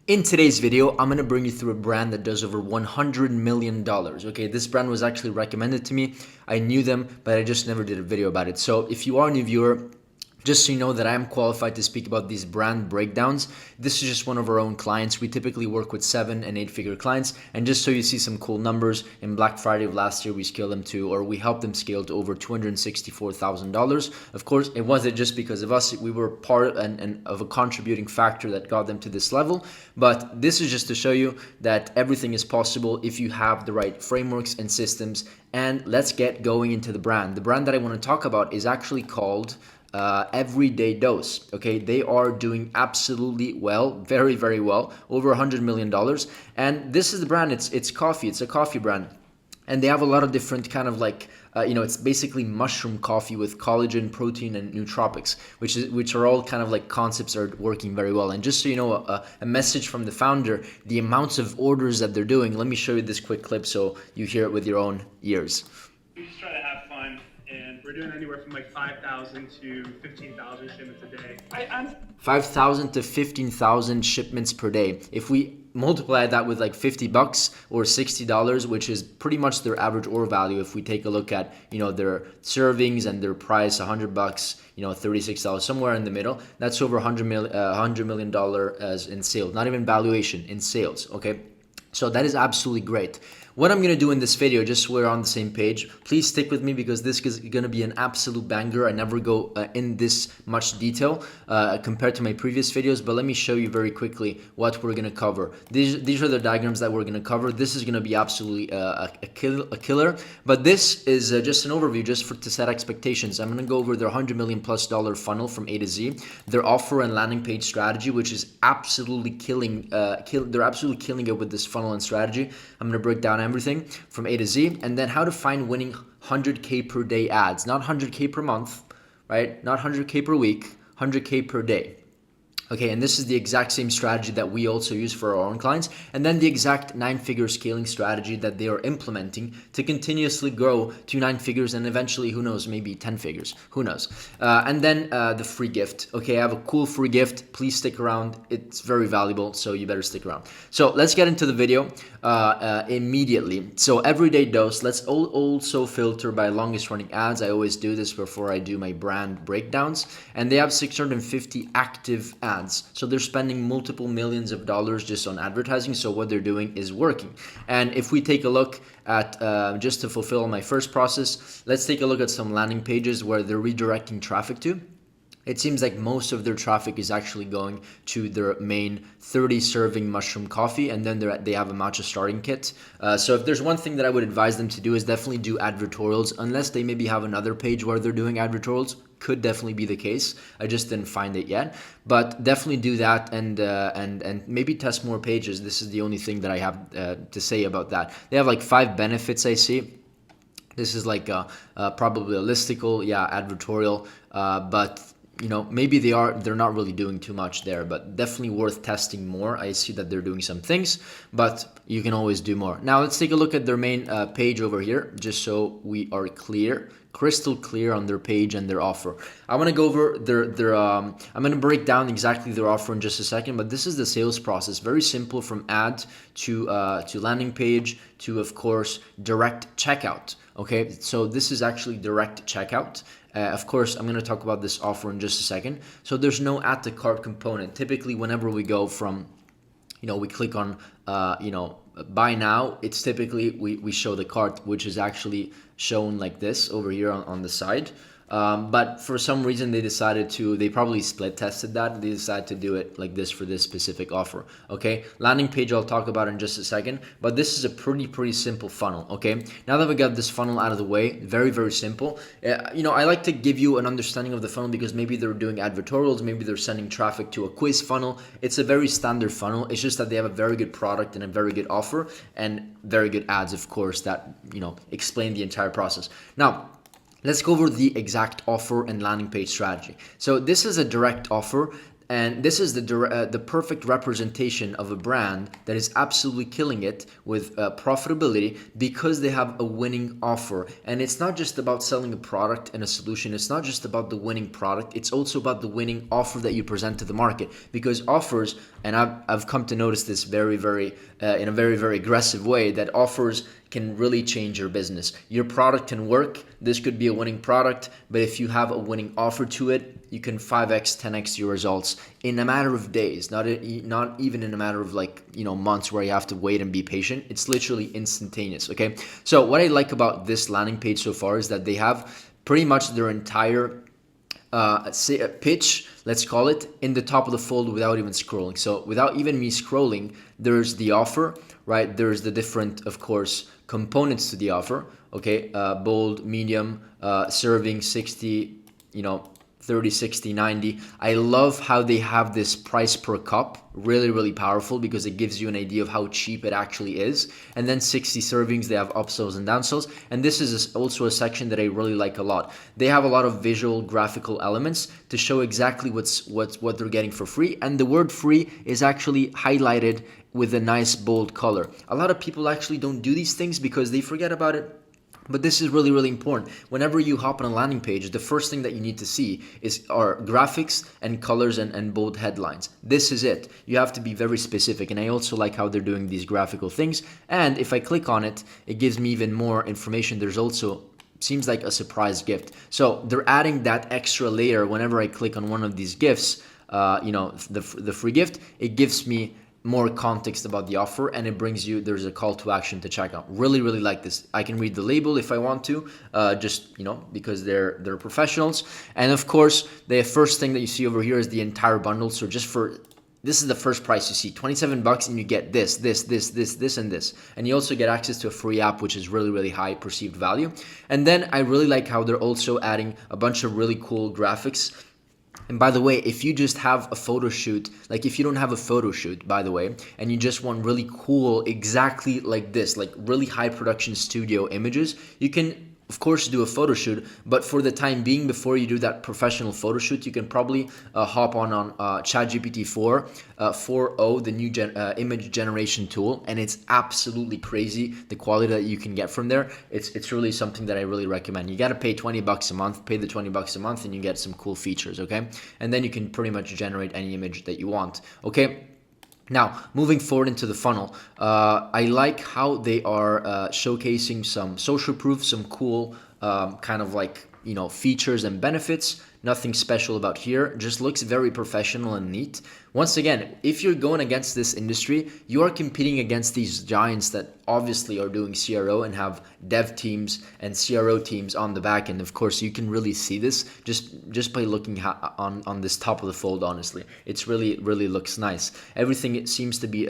In today's video, I'm going to bring you through a brand that does over $100 million. Okay, this brand was actually recommended to me. I knew them, but I just never did a video about it. So if you are a new viewer, just so you know that I am qualified to speak about these brand breakdowns. This is just one of our own clients. We typically work with 7 and 8 figure clients. And just so you see some cool numbers, in Black Friday of last year, we scaled them to, or we helped them scale to over $264,000. Of course, it wasn't just because of us. We were part of a contributing factor that got them to this level. But this is just to show you that everything is possible if you have the right frameworks and systems. And let's get going into the brand. The brand that I want to talk about is actually called Everyday Dose. Okay, they are doing absolutely well, very, very well, over $100 million. And this is the brand. It's coffee. It's a coffee brand, and they have a lot of different kind of like it's basically mushroom coffee with collagen, protein, and nootropics, which are all kind of like concepts are working very well. And just so you know, a message from the founder, the amounts of orders that they're doing. Let me show you this quick clip so you hear it with your own ears. We just try to have fun, and we're doing anywhere from like 5,000 to 15,000 shipments a day. 5,000 to 15,000 shipments per day. If we multiply that with like $50 or $60, which is pretty much their average order value, if we take a look at their servings and their price, $100, $36, somewhere in the middle, that's over $100 million as in sales, not even valuation, in sales. Okay, so that is absolutely great. What I'm going to do in this video, just so we're on the same page, please stick with me because this is going to be an absolute banger. I never go in this much detail compared to my previous videos, but let me show you very quickly what we're going to cover. These are the diagrams that we're going to cover. This is going to be absolutely a killer, but this is just an overview just to set expectations. I'm going to go over their $100 million+ funnel from A to Z, their offer and landing page strategy, which is absolutely killing. They're absolutely killing it with this funnel and strategy. I'm going to break down everything from A to Z, and then how to find winning 100K per day ads, not 100K per month, right? Not 100K per week, 100K per day. Okay, and this is the exact same strategy that we also use for our own clients, and then the exact 9-figure scaling strategy that they are implementing to continuously grow to 9 figures and eventually, who knows, maybe 10 figures, who knows. And then the free gift. Okay, I have a cool free gift. Please stick around. It's very valuable, so you better stick around. So let's get into the video immediately. So Everyday Dose, let's also filter by longest running ads. I always do this before I do my brand breakdowns, and they have 650 active ads. So they're spending multiple millions of dollars just on advertising. So what they're doing is working. And if we take a look at just to fulfill my first process, let's take a look at some landing pages where they're redirecting traffic to. It seems like most of their traffic is actually going to their main 30-serving mushroom coffee, and then they have a matcha starting kit. So if there's one thing that I would advise them to do is definitely do advertorials, unless they maybe have another page where they're doing advertorials. Could definitely be the case. I just didn't find it yet, but definitely do that and maybe test more pages. This is the only thing that I have to say about that. They have like 5 benefits I see. This is like probably a listicle, advertorial, but maybe they're not really doing too much there, but definitely worth testing more. I see that they're doing some things, but you can always do more. Now let's take a look at their main page over here, just so we are crystal clear on their page and their offer. I want to go over their I'm going to break down exactly their offer in just a second, but this is the sales process. Very simple, from ad to landing page to, of course, direct checkout. Okay, so this is actually direct checkout. Of course, I'm going to talk about this offer in just a second. So there's no add to cart component. Typically, whenever we go from, we click on, buy now, it's typically we show the cart, which is actually shown like this over here on the side. But for some reason they probably split tested that. They decided to do it like this for this specific offer. Okay, landing page I'll talk about in just a second, but this is a pretty simple funnel. Okay, now that we got this funnel out of the way, very simple. I like to give you an understanding of the funnel because maybe they're doing advertorials, maybe they're sending traffic to a quiz funnel. It's a very standard funnel. It's just that they have a very good product and a very good offer and very good ads, of course, that explain the entire process. Now let's go over the exact offer and landing page strategy. So this is a direct offer. And this is the perfect representation of a brand that is absolutely killing it with profitability because they have a winning offer. And it's not just about selling a product and a solution. It's not just about the winning product. It's also about the winning offer that you present to the market. Because offers, and I've come to notice this very, very in a very, very aggressive way, that offers can really change your business. Your product can work. This could be a winning product, but if you have a winning offer to it, you can 5x, 10x your results in a matter of days, not even in a matter of months where you have to wait and be patient. It's literally instantaneous, okay? So what I like about this landing page so far is that they have pretty much their entire pitch, let's call it, in the top of the fold without even scrolling. So without even me scrolling, there's the offer, right? There's the different, of course, components to the offer, okay? Bold, medium, serving, 60, 30, 60, 90. I love how they have this price per cup, really, really powerful because it gives you an idea of how cheap it actually is. And then 60 servings, they have upsells and downsells. And this is also a section that I really like a lot. They have a lot of visual graphical elements to show exactly what they're getting for free. And the word free is actually highlighted with a nice bold color. A lot of people actually don't do these things because they forget about it. But this is really, really important. Whenever you hop on a landing page, the first thing that you need to see are graphics and colors and bold headlines. This is it. You have to be very specific. And I also like how they're doing these graphical things. And if I click on it, it gives me even more information. There's also, seems like a surprise gift. So they're adding that extra layer whenever I click on one of these gifts, the free gift, it gives me more context about the offer, and it brings you, there's a call to action to check out. Really, really like this. I can read the label if I want to, because they're professionals. And of course, the first thing that you see over here is the entire bundle. So this is the first price you see, $27, and you get this, and this. And you also get access to a free app, which is really, really high perceived value. And then I really like how they're also adding a bunch of really cool graphics. And by the way, if you just have a photo shoot, like if you don't have a photo shoot, by the way, and you just want really cool, exactly like this, like really high production studio images, you can of course do a photo shoot, but for the time being, before you do that professional photo shoot, you can probably hop on ChatGPT 4.0, the new image generation tool, and it's absolutely crazy the quality that you can get from there. It's really something that I really recommend. You got to pay $20 a month, pay the $20 a month, and you get some cool features, okay? And then you can pretty much generate any image that you want, okay? Now, moving forward into the funnel, I like how they are showcasing some social proof, some cool features and benefits. Nothing special about here, just looks very professional and neat. Once again, if you're going against this industry, you are competing against these giants that obviously are doing CRO and have dev teams and CRO teams on the back end. Of course, you can really see this just by looking on this top of the fold, honestly. It's really, really looks nice. Everything, it seems to be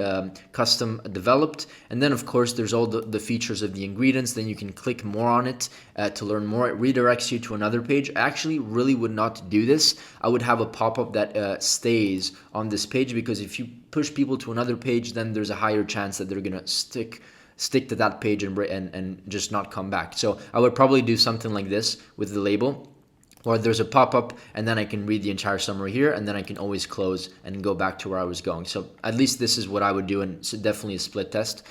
custom developed. And then, of course, there's all the features of the ingredients. Then you can click more on it to learn more. It redirects you to another page. I actually really would not do this. I would have a pop-up that stays on this page, because if you push people to another page, then there's a higher chance that they're gonna stick to that page and just not come back. So I would probably do something like this with the label, or there's a pop-up and then I can read the entire summary here, and then I can always close and go back to where I was going. So at least this is what I would do, and it's definitely a split test.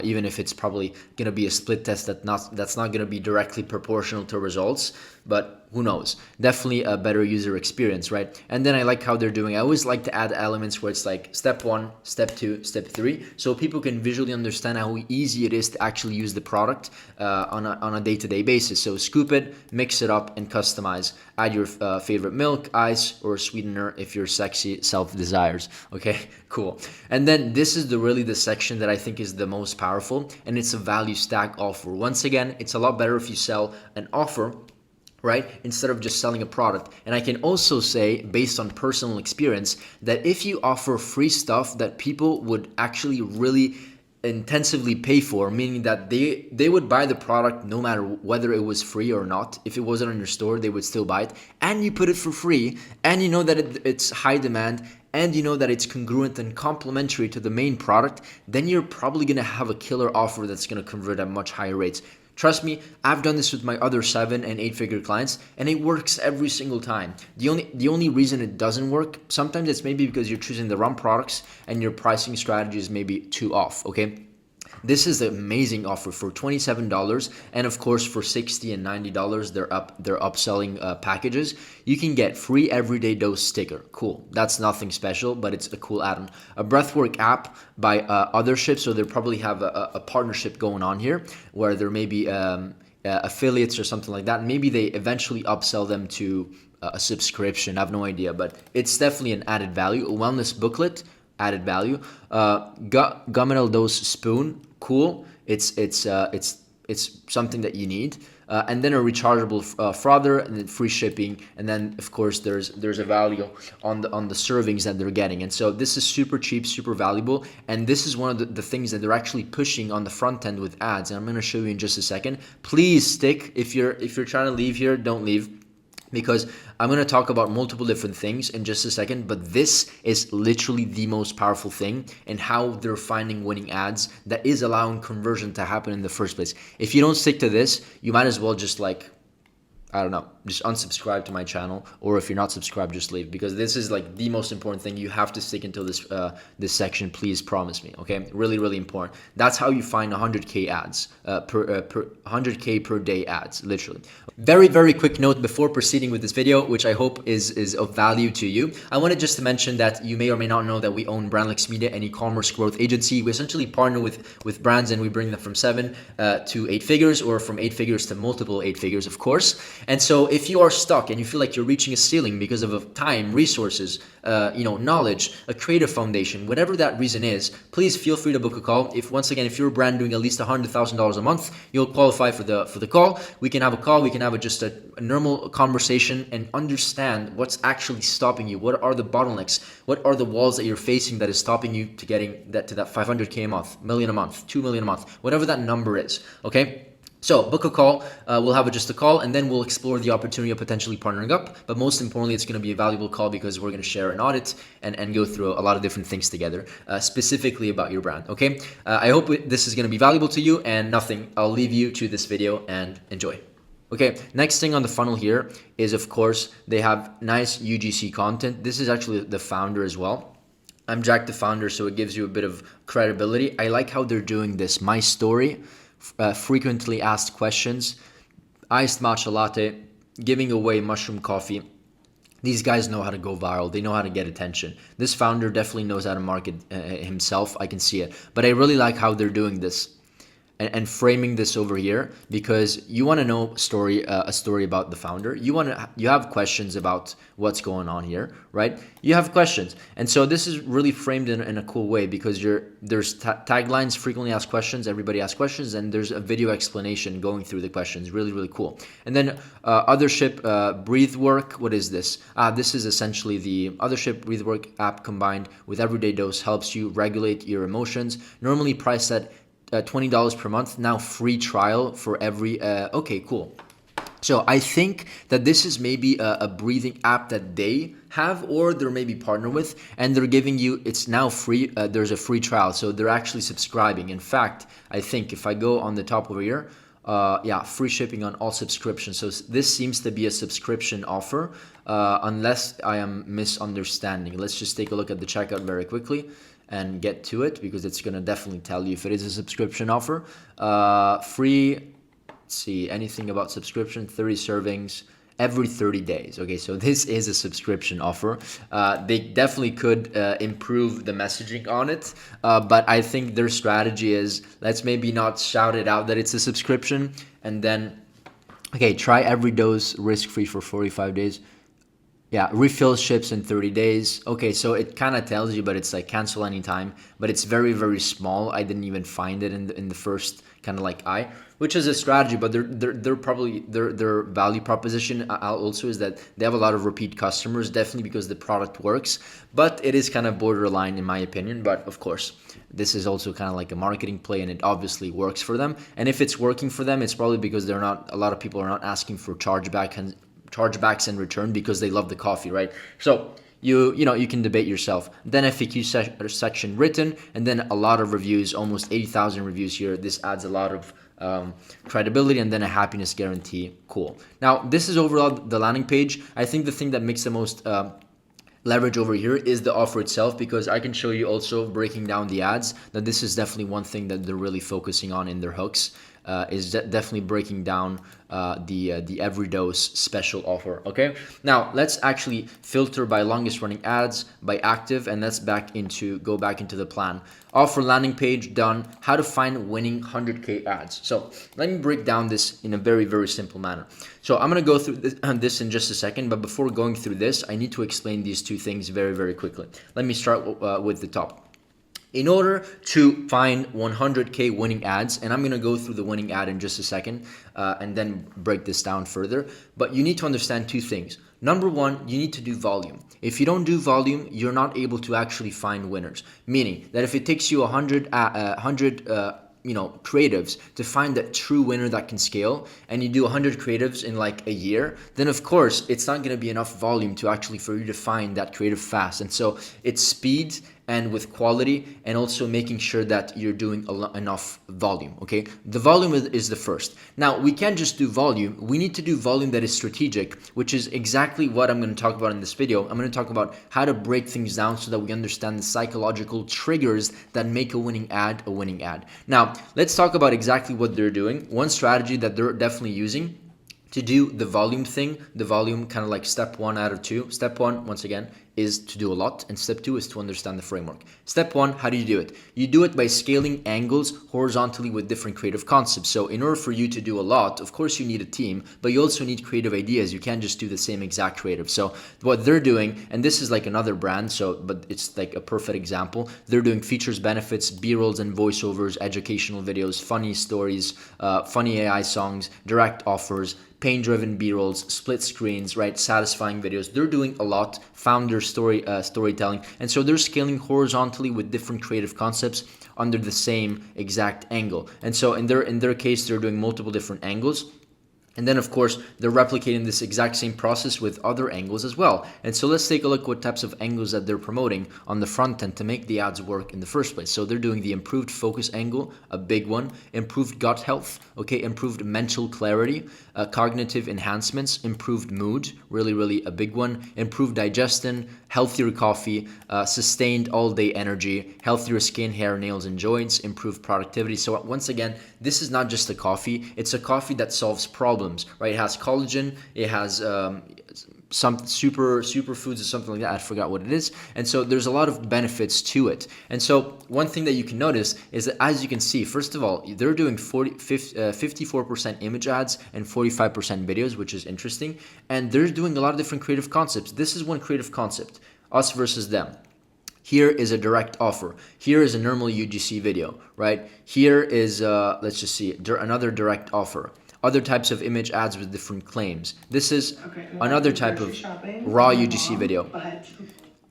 Even if it's probably going to be a split test that's not going to be directly proportional to results, but who knows? Definitely a better user experience, right? And then I like how they're doing. I always like to add elements where it's like step 1, step 2, step 3, so people can visually understand how easy it is to actually use the product on a day-to-day basis. So scoop it, mix it up, and customize. Add your favorite milk, ice, or sweetener if your sexy self desires. Okay, cool. And then this is really the section that I think is the most powerful, and it's a value stack offer. Once again, it's a lot better if you sell an offer, right, instead of just selling a product. And I can also say, based on personal experience, that if you offer free stuff that people would actually really intensively pay for, meaning that they would buy the product no matter whether it was free or not. If it wasn't on your store, they would still buy it, and you put it for free, and you know that it's high demand, and you know that it's congruent and complementary to the main product, then you're probably going to have a killer offer that's going to convert at much higher rates. Trust me, I've done this with my other 7 and 8 figure clients, and it works every single time. The only reason it doesn't work, sometimes it's maybe because you're choosing the wrong products and your pricing strategy is maybe too off, okay? This is an amazing offer for $27, and of course for $60 and $90 they're upselling packages. You can get free everyday dose sticker. Cool. That's nothing special, but it's a cool add-on. A breathwork app by Othership, so they probably have a partnership going on here where there may be affiliates or something like that. Maybe they eventually upsell them to a subscription. I have no idea, but it's definitely an added value. A wellness booklet, added value. Guminal dose spoon, cool. It's something that you need. And then a rechargeable frother, and then free shipping, and then of course there's a value on the servings that they're getting. And so this is super cheap, super valuable, and this is one of the things that they're actually pushing on the front end with ads. And I'm going to show you in just a second. Please stick. If you're trying to leave here, don't leave, because I'm going to talk about multiple different things in just a second, but this is literally the most powerful thing and how they're finding winning ads that is allowing conversion to happen in the first place. If you don't stick to this, you might as well just I don't know, just unsubscribe to my channel, or if you're not subscribed, just leave, because this is like the most important thing. You have to stick until this section, please promise me, okay? Really, really important. That's how you find 100K ads, per 100K per day ads, literally. Very, very quick note before proceeding with this video, which I hope is of value to you. I wanted just to mention that you may or may not know that we own Brandlix Media, an e-commerce growth agency. We essentially partner with brands, and we bring them from 7 to 8 figures, or from 8 figures to multiple 8 figures, of course. And so if you are stuck and you feel like you're reaching a ceiling because of time, resources, knowledge, a creative foundation, whatever that reason is, please feel free to book a call. If you're a brand doing at least $100,000 a month, you'll qualify for the call. We can have a call. We can have just a normal conversation and understand what's actually stopping you. What are the bottlenecks? What are the walls that you're facing that is stopping you to getting to that 500K a month, million a month, 2 million a month, whatever that number is. Okay. So book a call, we'll have just a call, and then we'll explore the opportunity of potentially partnering up. But most importantly, it's going to be a valuable call because we're going to share an audit and go through a lot of different things together, specifically about your brand, okay? I hope this is going to be valuable to you, and nothing, I'll leave you to this video and enjoy. Okay, next thing on the funnel here is, of course, they have nice UGC content. This is actually the founder as well. I'm Jack, the founder, so it gives you a bit of credibility. I like how they're doing this. My story, frequently asked questions, iced matcha latte, giving away mushroom coffee. These guys know how to go viral. They know how to get attention. This founder definitely knows how to market himself. I can see it. But I really like how they're doing this and framing this over here, because you want to know a story about the founder. You have questions about what's going on here, right? You have questions, and so this is really framed in a cool way, because there's taglines, frequently asked questions, everybody asks questions, and there's a video explanation going through the questions. Really, really cool. And then Othership Breathwork. What is this? This is essentially the Othership Breathwork app combined with Everyday Dose, helps you regulate your emotions. Normally priced at $20 per month, now free trial for every okay, cool. So I think that this is maybe a breathing app that they have, or they're maybe partner with, and they're giving you, it's now free. There's a free trial, so they're actually subscribing. In fact, I think if I go on the top over here, free shipping on all subscriptions. So this seems to be a subscription offer, unless I am misunderstanding. Let's just take a look at the checkout very quickly and get to it, because it's going to definitely tell you if it is a subscription offer. Free, let's see, anything about subscription, 30 servings every 30 days. Okay, so this is a subscription offer. They definitely could improve the messaging on it, but I think their strategy is, let's maybe not shout it out that it's a subscription, and then, okay, try every dose risk-free for 45 days. Yeah, refill ships in 30 days. Okay, so it kind of tells you, but it's like cancel anytime. But it's very, very small. I didn't even find it in the first kind of like eye, which is a strategy. But they're probably their value proposition also is that they have a lot of repeat customers, definitely because the product works. But it is kind of borderline in my opinion. But of course, this is also kind of like a marketing play, and it obviously works for them. And if it's working for them, it's probably because a lot of people are not asking for chargebacks in return, because they love the coffee, right? So you can debate yourself. Then FAQ section written, and then a lot of reviews, almost 80,000 reviews here. This adds a lot of credibility, and then a happiness guarantee. Cool. Now, this is overall the landing page. I think the thing that makes the most leverage over here is the offer itself, because I can show you also breaking down the ads that this is definitely one thing that they're really focusing on in their hooks. Is definitely breaking down the every dose special offer. Okay, now let's actually filter by longest running ads, by active, and let's go back into the plan. Offer landing page done. How to find winning 100K ads. So let me break down this in a very, very simple manner. So I'm gonna go through this in just a second, but before going through this, I need to explain these two things very, very quickly. Let me start with the top. In order to find 100K winning ads, and I'm going to go through the winning ad in just a second and then break this down further, but you need to understand two things. Number one, you need to do volume. If you don't do volume, you're not able to actually find winners. Meaning that if it takes you 100 creatives to find that true winner that can scale, and you do 100 creatives in like a year, then of course it's not going to be enough volume to actually for you to find that creative fast. And so it's speed and with quality, and also making sure that you're doing enough volume. Okay, the volume is the first. Now we can't just do volume, we need to do volume that is strategic, which is exactly what I'm going to talk about in this video. I'm going to talk about how to break things down so that we understand the psychological triggers that make a winning ad a winning ad. Now let's talk about exactly what they're doing. One strategy that they're definitely using to do the volume thing, the volume kind of like step 1 out of 2. Step 1, once again, is to do a lot, and step 2 is to understand the framework. Step 1, how do you do it? You do it by scaling angles horizontally with different creative concepts. So in order for you to do a lot, of course you need a team, but you also need creative ideas. You can't just do the same exact creative. So what they're doing, and this is like another brand, but it's like a perfect example. They're doing features, benefits, B-rolls and voiceovers, educational videos, funny stories, funny AI songs, direct offers, pain-driven B-rolls, split screens, right? Satisfying videos. They're doing a lot. Founder storytelling, and so they're scaling horizontally with different creative concepts under the same exact angle. And so in their case, they're doing multiple different angles. And then, of course, they're replicating this exact same process with other angles as well. And so let's take a look what types of angles that they're promoting on the front end to make the ads work in the first place. So they're doing the improved focus angle, a big one, improved gut health, okay, improved mental clarity, cognitive enhancements, improved mood, really, really a big one, improved digestion, healthier coffee, sustained all-day energy, healthier skin, hair, nails, and joints, improved productivity. So once again, this is not just a coffee. It's a coffee that solves problems, right? It has collagen. It has some superfoods or something like that. I forgot what it is. And so there's a lot of benefits to it. And so one thing that you can notice is that, as you can see, first of all, they're doing 54% image ads and 45% videos, which is interesting. And they're doing a lot of different creative concepts. This is one creative concept, us versus them. Here is a direct offer. Here is a normal UGC video, right? Here is, let's just see, another direct offer. Other types of image ads with different claims. This is another type of raw UGC video.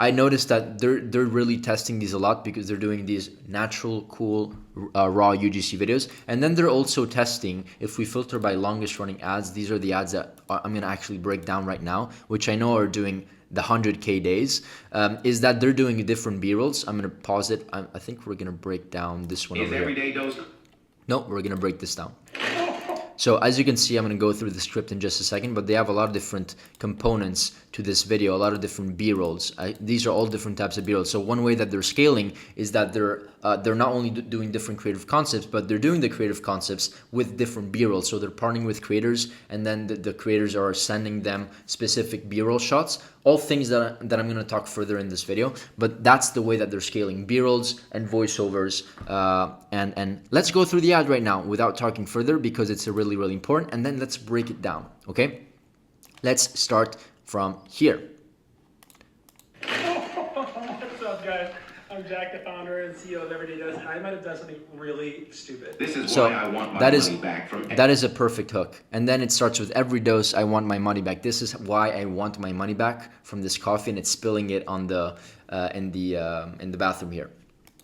I noticed that they're really testing these a lot because they're doing these natural, cool, raw UGC videos. And then they're also testing, if we filter by longest running ads, these are the ads that I'm going to actually break down right now, which I know are doing the 100K days, is that they're doing different B-rolls. I'm going to pause it. I think we're going to break down this one over here. No, we're going to break this down. So as you can see, I'm going to go through the script in just a second, but they have a lot of different components to this video, a lot of different B-rolls. These are all different types of B-rolls. So one way that they're scaling is that they're not only doing different creative concepts, but they're doing the creative concepts with different B-rolls. So they're partnering with creators, and then the creators are sending them specific B-roll shots. All things that I'm going to talk further in this video, but that's the way that they're scaling B-rolls and voiceovers. And let's go through the ad right now without talking further, because it's really, really important. And then let's break it down, okay? Let's start from here. What's up, guys? I'm Jack, the founder and CEO of Everyday Dose, and I might have done something really stupid. This is why I want my money back from... That is a perfect hook. And then it starts with every dose, I want my money back. This is why I want my money back from this coffee, and it's spilling it on the in the bathroom here.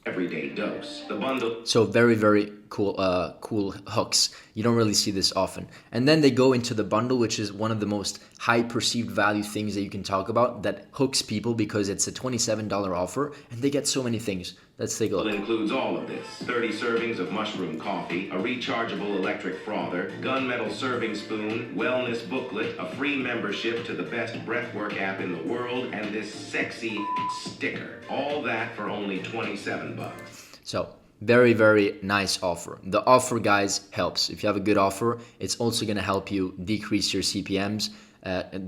Everyday Dose, the bundle. So very, very cool hooks. You don't really see this often. And then they go into the bundle, which is one of the most high perceived value things that you can talk about that hooks people, because it's a $27 offer and they get so many things. Let's take a look. It includes all of this: 30 servings of mushroom coffee, a rechargeable electric frother, gunmetal serving spoon, wellness booklet, a free membership to the best breathwork app in the world, and this sexy sticker. All that for only 27 bucks. So very, very nice offer. The offer, guys, helps. If you have a good offer, it's also going to help you decrease your CPMs,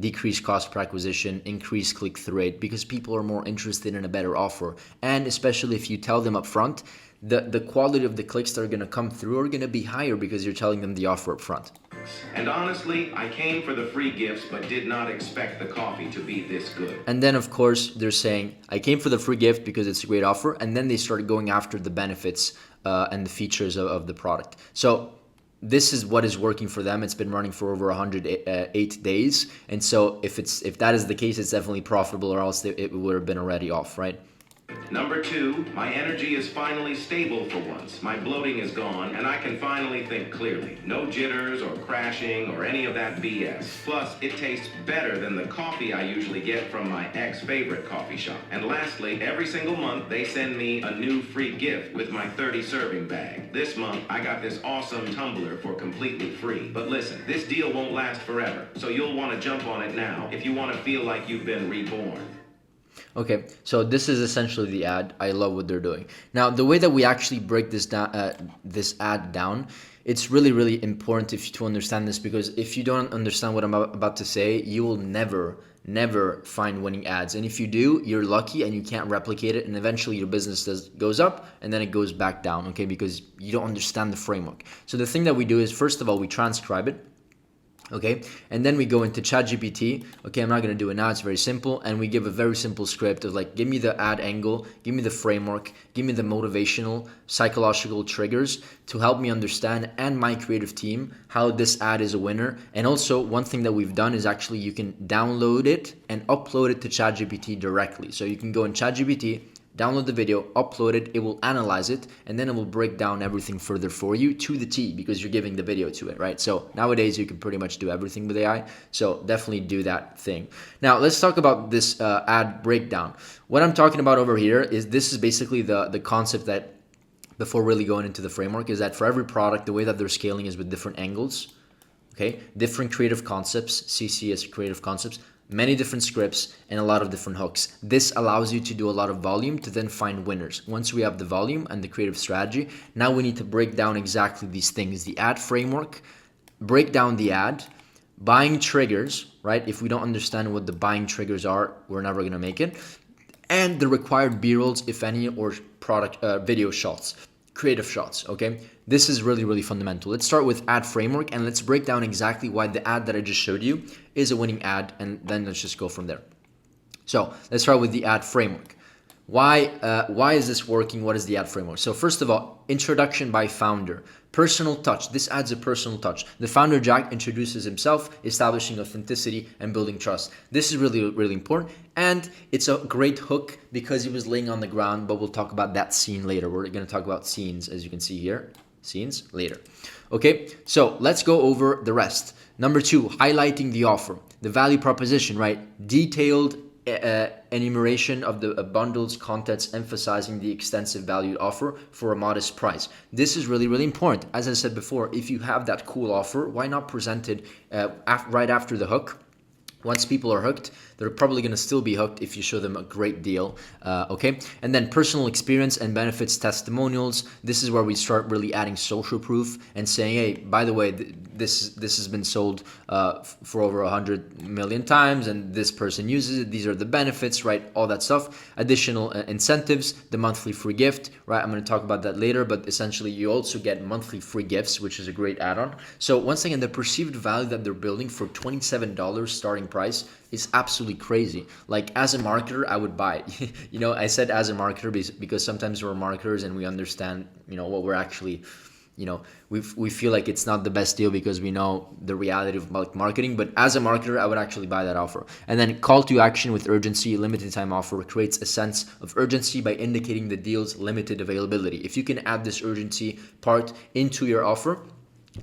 decrease cost per acquisition, increase click-through rate, because people are more interested in a better offer. And especially if you tell them up front, the quality of the clicks that are going to come through are going to be higher because you're telling them the offer up front. And honestly, I came for the free gifts, but did not expect the coffee to be this good. And then, of course, they're saying, I came for the free gift because it's a great offer. And then they start going after the benefits and the features of the product. So this is what is working for them. It's been running for over 108 days. And so if that is the case, it's definitely profitable, or else it would have been already off, right? Number 2, my energy is finally stable for once. My bloating is gone, and I can finally think clearly. No jitters or crashing or any of that BS. Plus, it tastes better than the coffee I usually get from my ex-favorite coffee shop. And lastly, every single month, they send me a new free gift with my 30-serving bag. This month, I got this awesome tumbler for completely free. But listen, this deal won't last forever, so you'll want to jump on it now if you want to feel like you've been reborn. Okay, so this is essentially the ad. I love what they're doing. Now, the way that we actually break this down, this ad down, it's really, really important to understand this, because if you don't understand what I'm about to say, you will never find winning ads. And if you do, you're lucky and you can't replicate it, and eventually your business goes up and then it goes back down, okay, because you don't understand the framework. So the thing that we do is, first of all, we transcribe it. Okay, and then we go into ChatGPT. Okay, I'm not going to do it now. It's very simple. And we give a very simple script of like, give me the ad angle, give me the framework, give me the motivational, psychological triggers to help me understand, and my creative team, how this ad is a winner. And also, one thing that we've done is actually you can download it and upload it to ChatGPT directly. So you can go in ChatGPT, download the video, upload it, it will analyze it, and then it will break down everything further for you to the T, because you're giving the video to it, right? So nowadays you can pretty much do everything with AI, so definitely do that thing. Now let's talk about this ad breakdown. What I'm talking about over here is, this is basically the concept that, before really going into the framework, is that for every product, the way that they're scaling is with different angles, okay? Different creative concepts, CC as creative concepts, many different scripts, and a lot of different hooks. This allows you to do a lot of volume to then find winners. Once we have the volume and the creative strategy, now we need to break down exactly these things. The ad framework, break down the ad, buying triggers, right? If we don't understand what the buying triggers are, we're never going to make it. And the required B-rolls, if any, or product video shots, creative shots, okay? This is really, really fundamental. Let's start with ad framework, and let's break down exactly why the ad that I just showed you is a winning ad, and then let's just go from there. So let's start with the ad framework. Why is this working? What is the ad framework? So first of all, introduction by founder. Personal touch. This adds a personal touch. The founder, Jack, introduces himself, establishing authenticity and building trust. This is really, really important. And it's a great hook because he was laying on the ground, but we'll talk about that scene later. We're going to talk about scenes, as you can see here. Scenes later. Okay, so let's go over the rest. Number 2, highlighting the offer. The value proposition, right? Detailed enumeration of the bundles, contents, emphasizing the extensive valued offer for a modest price. This is really, really important. As I said before, if you have that cool offer, why not present it right after the hook? Once people are hooked, they're probably going to still be hooked if you show them a great deal, okay? And then personal experience and benefits testimonials. This is where we start really adding social proof and saying, hey, by the way, this has been sold for over 100 million times, and this person uses it. These are the benefits, right? All that stuff. Additional incentives, the monthly free gift, right? I'm going to talk about that later, but essentially you also get monthly free gifts, which is a great add-on. So once again, the perceived value that they're building for $27 starting price is absolutely crazy. Like, as a marketer, I would buy it. You know, I said as a marketer because sometimes we're marketers and we understand, you know, what we're actually, you know, we feel like it's not the best deal because we know the reality of marketing. But as a marketer, I would actually buy that offer. And then call to action with urgency, limited time offer creates a sense of urgency by indicating the deal's limited availability. If you can add this urgency part into your offer,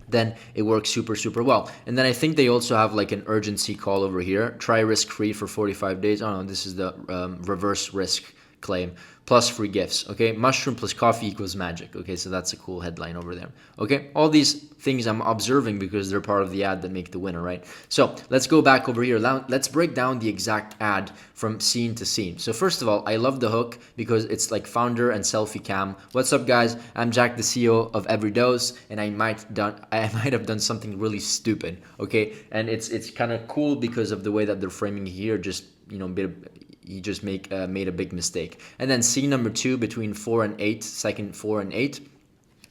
then it works super, super well. And then I think they also have like an urgency call over here. Try risk-free for 45 days. Oh no, this is the reverse risk claim plus free gifts. Okay, mushroom plus coffee equals magic. Okay, so that's a cool headline over there. Okay, all these things I'm observing because they're part of the ad that make the winner, right? So let's go back over here. Now let's break down the exact ad from scene to scene. So first of all, I love the hook because it's like founder and selfie cam. What's up, guys? I'm Jack, the CEO of Every Dose, and I might have done something really stupid. Okay, and it's kind of cool because of the way that they're framing here. Just he just made a big mistake. And then scene number 2 between 4 and 8, second 4 and 8.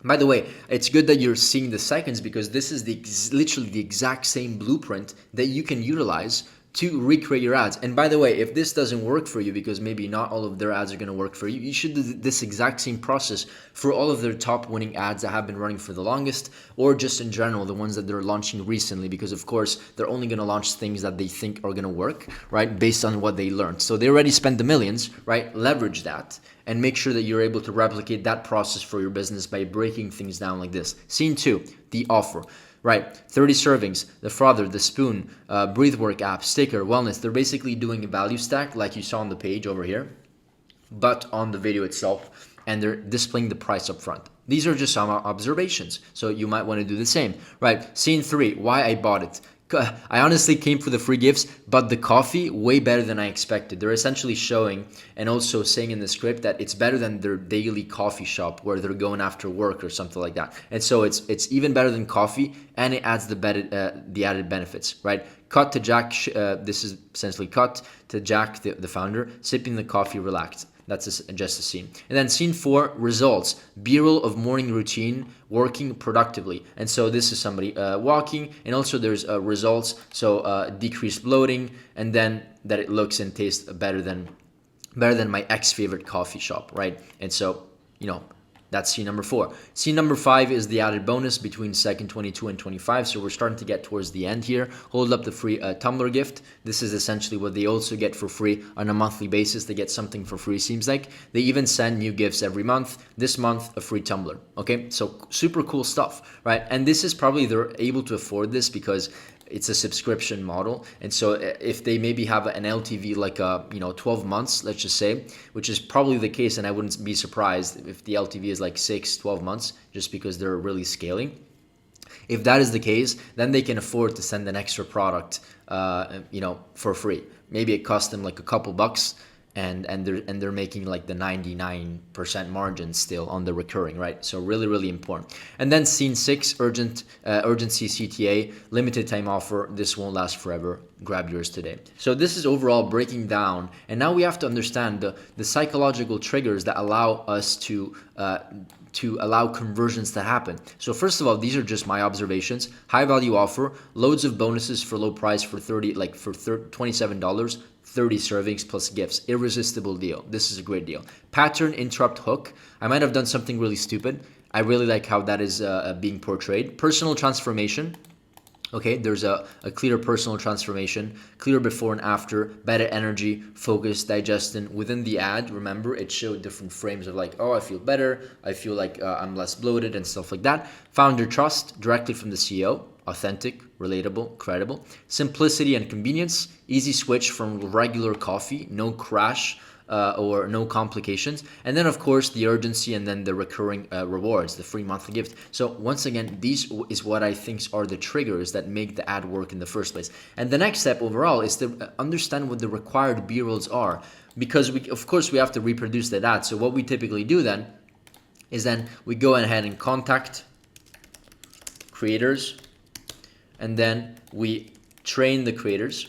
By the way, it's good that you're seeing the seconds because this is literally the exact same blueprint that you can utilize to recreate your ads. And by the way, if this doesn't work for you, because maybe not all of their ads are going to work for you, you should do this exact same process for all of their top winning ads that have been running for the longest, or just in general, the ones that they're launching recently, because of course, they're only going to launch things that they think are going to work, right? Based on what they learned. So they already spent the millions, right? Leverage that and make sure that you're able to replicate that process for your business by breaking things down like this. Scene 2, the offer. Right, 30 servings, the frother, the spoon, breathwork app, sticker, wellness. They're basically doing a value stack like you saw on the page over here, but on the video itself, and they're displaying the price up front. These are just some observations, so you might want to do the same. Right, scene 3, why I bought it. I honestly came for the free gifts, but the coffee, way better than I expected. They're essentially showing and also saying in the script that it's better than their daily coffee shop where they're going after work or something like that. And so it's even better than coffee, and it adds the added benefits, right? Cut to Jack, this is essentially cut to Jack, the founder, sipping the coffee relaxed. That's just a scene. And then scene 4, results. B-roll of morning routine, working productively. And so this is somebody walking, and also there's results. So decreased bloating, and then that it looks and tastes better than my ex-favorite coffee shop, right? And so, that's scene number 4. Scene number 5 is the added bonus between second 22 and 25. So we're starting to get towards the end here. Hold up the free tumbler gift. This is essentially what they also get for free on a monthly basis. They get something for free, seems like. They even send new gifts every month. This month, a free tumbler. Okay, so super cool stuff, right? And this is probably they're able to afford this because it's a subscription model. And so if they maybe have an LTV like 12 months, let's just say, which is probably the case, and I wouldn't be surprised if the LTV is like 12 months, just because they're really scaling. If that is the case, then they can afford to send an extra product, for free. Maybe it costs them like a couple bucks, and they're making like the 99% margin still on the recurring, right? So really, really important. And then scene 6, urgency CTA, limited time offer. This won't last forever. Grab yours today. So this is overall breaking down, and now we have to understand the psychological triggers that allow us to allow conversions to happen. So first of all, these are just my observations. High value offer, loads of bonuses for low price for $27. 30 servings plus gifts. Irresistible deal. This is a great deal. Pattern interrupt hook. I might have done something really stupid. I really like how that is being portrayed. Personal transformation. Okay, there's a clear personal transformation, clear before and after, better energy, focus, digestion. Within the ad, remember, it showed different frames of like, oh, I feel better, I feel like I'm less bloated and stuff like that. Founder trust, directly from the CEO, authentic, relatable, credible. Simplicity and convenience, easy switch from regular coffee, no crash, or no complications. And then, of course, the urgency and then the recurring rewards, the free monthly gift. So once again, these is what I think are the triggers that make the ad work in the first place. And the next step overall is to understand what the required B-rolls are, because we have to reproduce that ad. So what we typically do then is we go ahead and contact creators, and then we train the creators.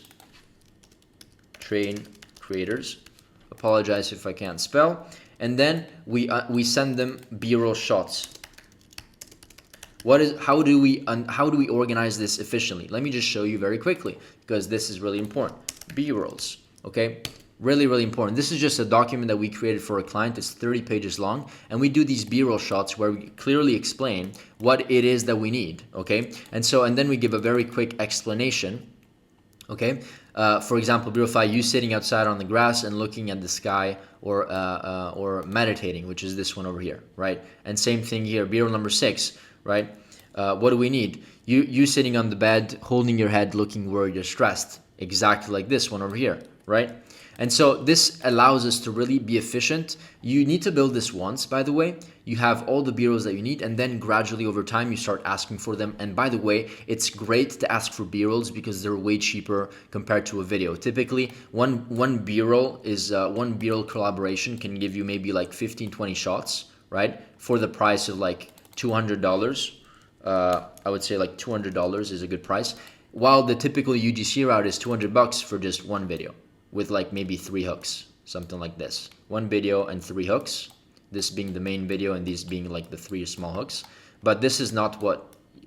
Apologize if I can't spell. And then we send them B-roll shots. How do we organize this efficiently? Let me just show you very quickly, because this is really important. B-rolls, okay? Really, really important. This is just a document that we created for a client. It's 30 pages long, and we do these B-roll shots where we clearly explain what it is that we need, okay? And then we give a very quick explanation. Okay, for example, beautify you sitting outside on the grass and looking at the sky, or meditating, which is this one over here, right? And same thing here, B-roll number 6, right? What do we need? You sitting on the bed, holding your head, looking worried or stressed, exactly like this one over here, right? And so this allows us to really be efficient. You need to build this once, by the way. You have all the B-rolls that you need, and then gradually over time you start asking for them. And by the way, it's great to ask for B-rolls because they're way cheaper compared to a video. Typically, one B-roll is one B-roll collaboration can give you maybe like 15-20 shots, right? For the price of like $200. I would say like $200 is a good price, while the typical UGC route is $200 for just one video with like maybe 3 hooks, something like this. One video and 3 hooks, this being the main video and these being like the 3 small hooks. But this is not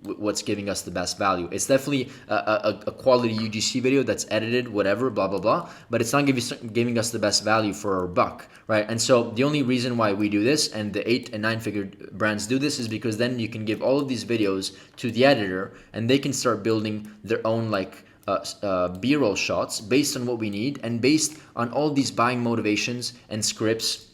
what's giving us the best value. It's definitely a quality UGC video that's edited, whatever, blah, blah, blah, but it's not giving us the best value for our buck, right? And so the only reason why we do this and the 8 and 9 figure brands do this is because then you can give all of these videos to the editor and they can start building their own like B-roll shots based on what we need and based on all these buying motivations and scripts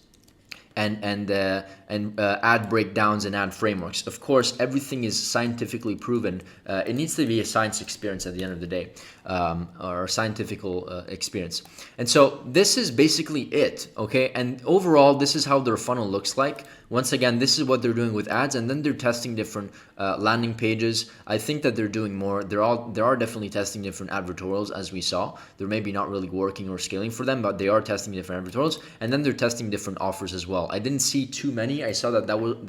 and ad breakdowns and ad frameworks. Of course, everything is scientifically proven. It needs to be a science experience at the end of the day, or a scientific experience. And so this is basically it, okay? And overall, this is how their funnel looks like. Once again, this is what they're doing with ads, and then they're testing different landing pages. I think that they're doing more. They are definitely testing different advertorials, as we saw. They're maybe not really working or scaling for them, but they are testing different advertorials, and then they're testing different offers as well. I didn't see too many. I saw that one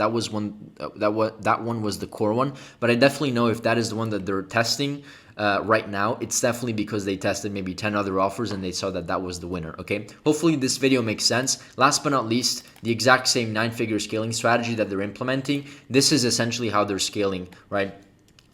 was the core one, but I definitely know if that is the one that they're testing right now, it's definitely because they tested maybe 10 other offers and they saw that was the winner, okay? Hopefully this video makes sense. Last but not least, the exact same 9-figure scaling strategy that they're implementing. This is essentially how they're scaling, right?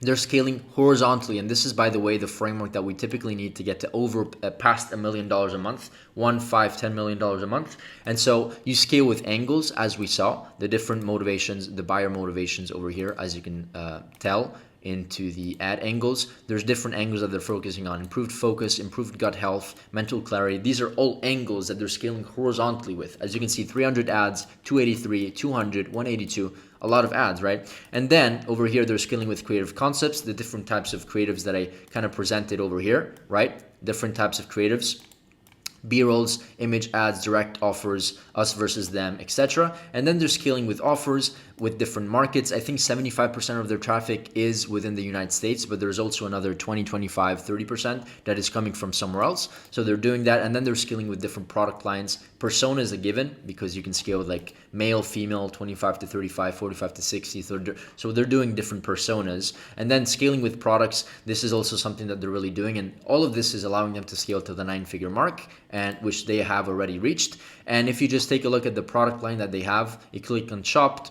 They're scaling horizontally, and this is, by the way, the framework that we typically need to get to over past $1 million a month, $10 million a month. And so you scale with angles, as we saw, the different motivations, the buyer motivations over here, as you can tell, into the ad angles. There's different angles that they're focusing on: improved focus, improved gut health, mental clarity. These are all angles that they're scaling horizontally with. As you can see, 300 ads, 283, 200, 182, a lot of ads, right? And then over here, they're scaling with creative concepts, the different types of creatives that I kind of presented over here, right? Different types of creatives. B-rolls, image ads, direct offers, us versus them, etc. And then they're scaling with offers with different markets. I think 75% of their traffic is within the United States, but there's also another 20, 25, 30% that is coming from somewhere else. So they're doing that, and then they're scaling with different product lines. Persona is a given because you can scale with like male, female, 25 to 35, 45 to 60. So they're doing different personas. And then scaling with products, this is also something that they're really doing. And all of this is allowing them to scale to the 9-figure mark, and which they have already reached. And if you just take a look at the product line that they have, you click on Shopped,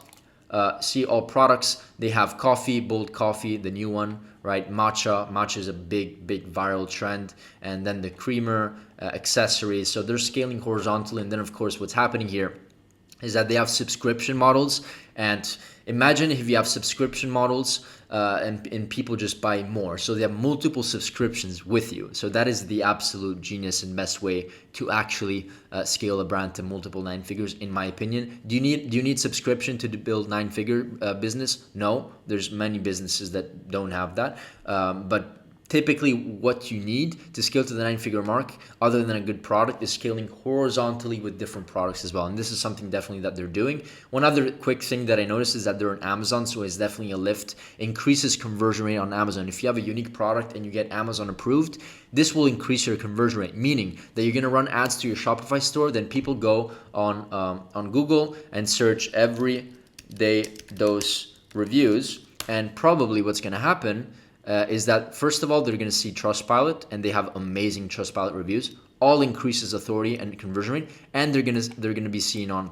see all products. They have coffee, bold coffee, the new one, right? Matcha is a big viral trend. And then the creamer, accessories. So they're scaling horizontally. And then of course what's happening here is that they have subscription models. And imagine if you have subscription models and people just buy more. So they have multiple subscriptions with you. So that is the absolute genius and best way to actually scale a brand to multiple 9 figures, in my opinion. Do you need subscription to build 9-figure business? No, there's many businesses that don't have that. But typically what you need to scale to the 9-figure mark, other than a good product, is scaling horizontally with different products as well. And this is something definitely that they're doing. One other quick thing that I noticed is that they're on Amazon, so it's definitely a lift. Increases conversion rate on Amazon. If you have a unique product and you get Amazon approved, this will increase your conversion rate, meaning that you're going to run ads to your Shopify store. Then people go on Google and search everyday dose reviews, and probably what's going to happen is that, first of all, they're going to see Trustpilot, and they have amazing Trustpilot reviews. All increases authority and conversion rate, and they're going to be seen on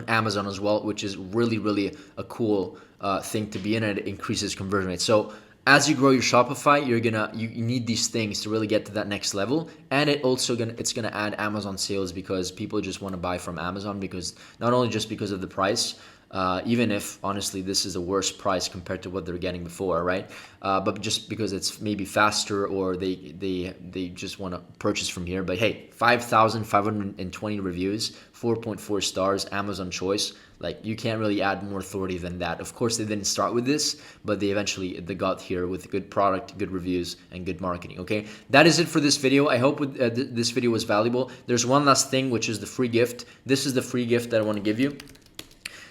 Amazon as well, which is really a cool thing to be in, and it increases conversion rate. So as you grow your Shopify, you need these things to really get to that next level, and it's gonna add Amazon sales because people just want to buy from Amazon, because not only just because of the price, even if honestly this is a worse price compared to what they're getting before, right? But just because it's maybe faster, or they just want to purchase from here. But hey, 5,520 reviews, 4.4 stars, Amazon choice. Like, you can't really add more authority than that. Of course, they didn't start with this, but they got here with good product, good reviews, and good marketing. Okay, that is it for this video. I hope this video was valuable. There's one last thing, which is the free gift. This is the free gift that I want to give you.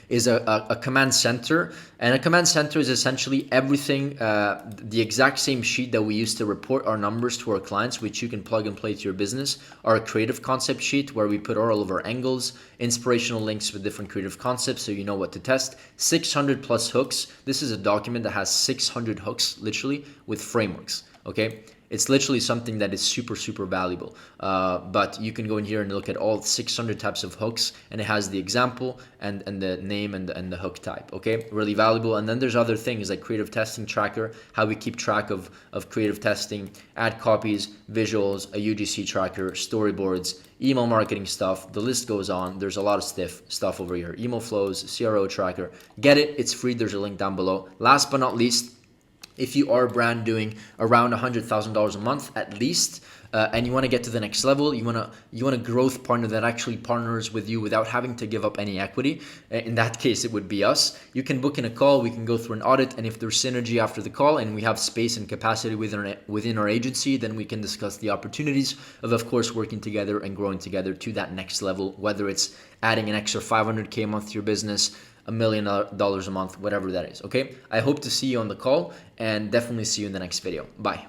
Is a command center, and a command center is essentially everything, the exact same sheet that we use to report our numbers to our clients, which you can plug and play to your business. Our creative concept sheet, where we put all of our angles, inspirational links with different creative concepts so you know what to test. 600 plus hooks. This is a document that has 600 hooks, literally, with frameworks. Okay, it's literally something that is super valuable. But you can go in here and look at all 600 types of hooks, and it has the example and the name and the hook type. Okay, really valuable. And then there's other things like creative testing tracker, how we keep track of creative testing, ad copies, visuals, a UGC tracker, storyboards, email marketing stuff. The list goes on. There's a lot of stuff over here. Email flows, CRO tracker. Get it? It's free. There's a link down below. Last but not least, if you are a brand doing around $100,000 a month at least, and you want to get to the next level, you want a growth partner that actually partners with you without having to give up any equity. In that case, it would be us. You can book in a call. We can go through an audit, and if there's synergy after the call and we have space and capacity within our agency, then we can discuss the opportunities of course, working together and growing together to that next level, whether it's adding an extra $500K a month to your business, $1 million a month, whatever that is. Okay, I hope to see you on the call, and definitely see you in the next video. Bye.